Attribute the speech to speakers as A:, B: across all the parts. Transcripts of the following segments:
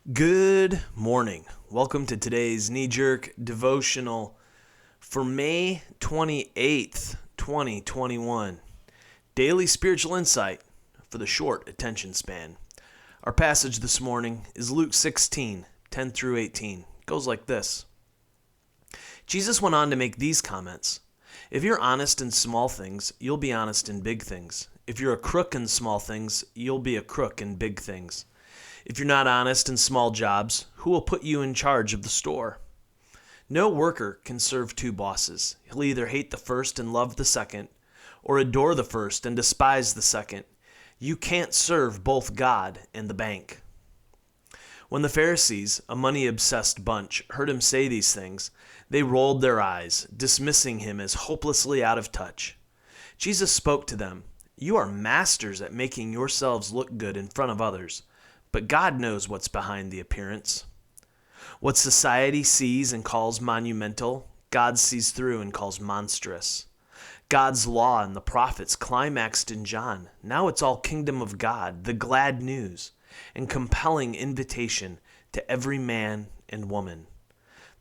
A: Good morning. Welcome to today's knee-jerk devotional for May 28th, 2021. Daily spiritual insight for the short attention span. Our passage this morning is Luke 16, 10 through 18. It goes like this. Jesus went on to make these comments. If you're honest in small things, you'll be honest in big things. If you're a crook in small things, you'll be a crook in big things. If you're not honest in small jobs, who will put you in charge of the store? No worker can serve two bosses. He'll either hate the first and love the second, or adore the first and despise the second. You can't serve both God and the bank. When the Pharisees, a money-obsessed bunch, heard him say these things, they rolled their eyes, dismissing him as hopelessly out of touch. Jesus spoke to them, "You are masters at making yourselves look good in front of others. But God knows what's behind the appearance. What society sees and calls monumental, God sees through and calls monstrous. God's law and the prophets climaxed in John. Now it's all kingdom of God, the glad news, and compelling invitation to every man and woman.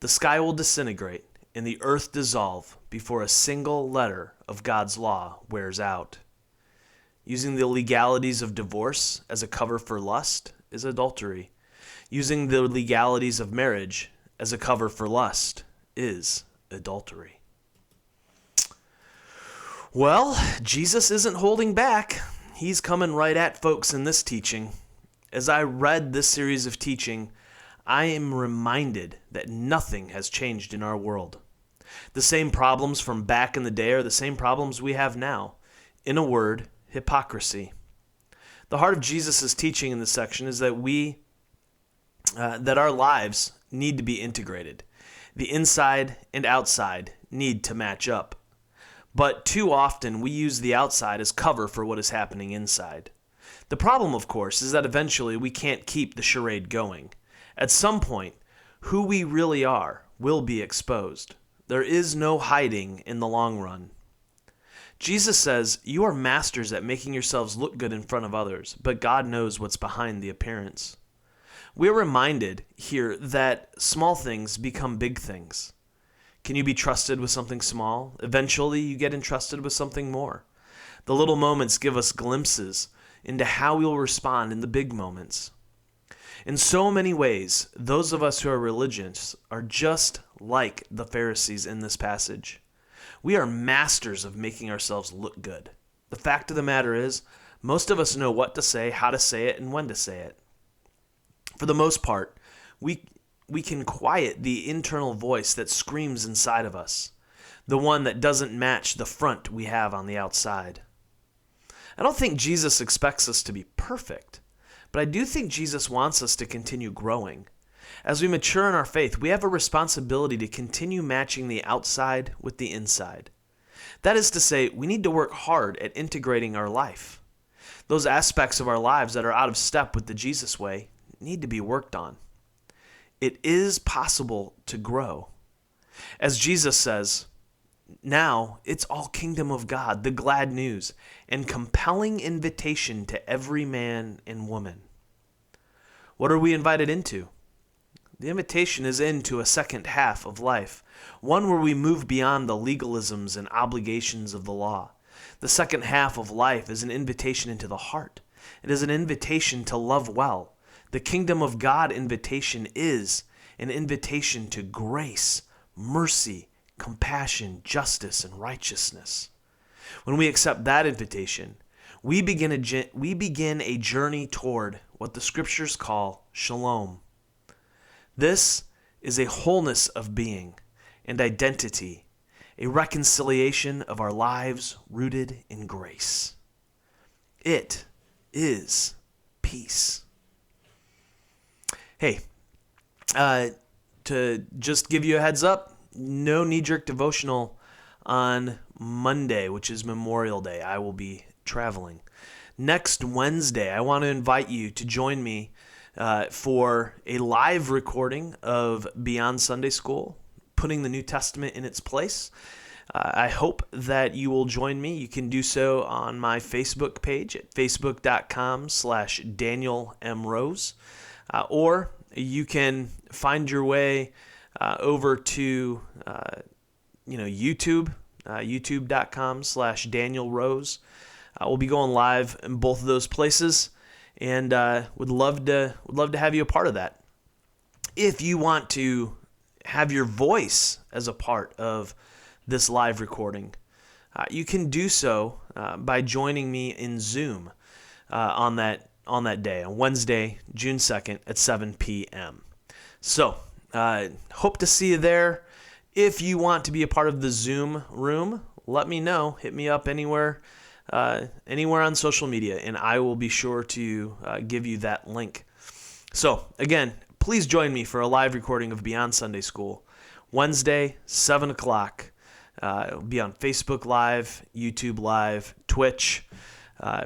A: The sky will disintegrate and the earth dissolve before a single letter of God's law wears out. Using the legalities of divorce as a cover for lust is adultery. Using the legalities of marriage as a cover for lust is adultery." Well, Jesus isn't holding back. He's coming right at folks in this teaching. As I read this series of teaching, I am reminded that nothing has changed in our world. The same problems from back in the day are the same problems we have now. In a word, hypocrisy. The heart of Jesus' teaching in this section is that that our lives need to be integrated. The inside and outside need to match up. But too often we use the outside as cover for what is happening inside. The problem, of course, is that eventually we can't keep the charade going. At some point, who we really are will be exposed. There is no hiding in the long run. Jesus says, "You are masters at making yourselves look good in front of others, but God knows what's behind the appearance." We are reminded here that small things become big things. Can you be trusted with something small? Eventually, you get entrusted with something more. The little moments give us glimpses into how we'll respond in the big moments. In so many ways, those of us who are religious are just like the Pharisees in this passage. We are masters of making ourselves look good. The fact of the matter is, most of us know what to say, how to say it, and when to say it. For the most part, we can quiet the internal voice that screams inside of us, the one that doesn't match the front we have on the outside. I don't think Jesus expects us to be perfect, but I do think Jesus wants us to continue growing. As we mature in our faith, we have a responsibility to continue matching the outside with the inside. That is to say, we need to work hard at integrating our life. Those aspects of our lives that are out of step with the Jesus way need to be worked on. It is possible to grow. As Jesus says, now it's all kingdom of God, the glad news, and compelling invitation to every man and woman. What are we invited into? The invitation is into a second half of life, one where we move beyond the legalisms and obligations of the law. The second half of life is an invitation into the heart. It is an invitation to love well. The kingdom of God invitation is an invitation to grace, mercy, compassion, justice, and righteousness. When we accept that invitation, we begin a journey toward what the scriptures call shalom. This is a wholeness of being and identity, a reconciliation of our lives rooted in grace. It is peace. Hey, to just give you a heads up, no knee-jerk devotional on Monday, which is Memorial Day. I will be traveling. Next Wednesday, I want to invite you to join me for a live recording of Beyond Sunday School, putting the New Testament in its place. I hope that you will join me. You can do so on my Facebook page at facebook.com/DanielMRose. Or you can find your way over to YouTube, youtube.com/Daniel Rose. We'll be going live in both of those places, and would love to have you a part of that. If you want to have your voice as a part of this live recording, you can do so by joining me in Zoom on that day, on Wednesday, June 2nd at 7 p.m. So, hope to see you there. If you want to be a part of the Zoom room, let me know. Hit me up anywhere on social media, and I will be sure to give you that link. So, again, please join me for a live recording of Beyond Sunday School, Wednesday, 7 o'clock. It'll be on Facebook Live, YouTube Live, Twitch,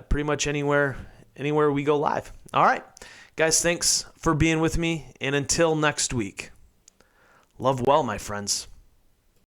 A: pretty much anywhere we go live. All right, guys, thanks for being with me, and until next week, love well, my friends.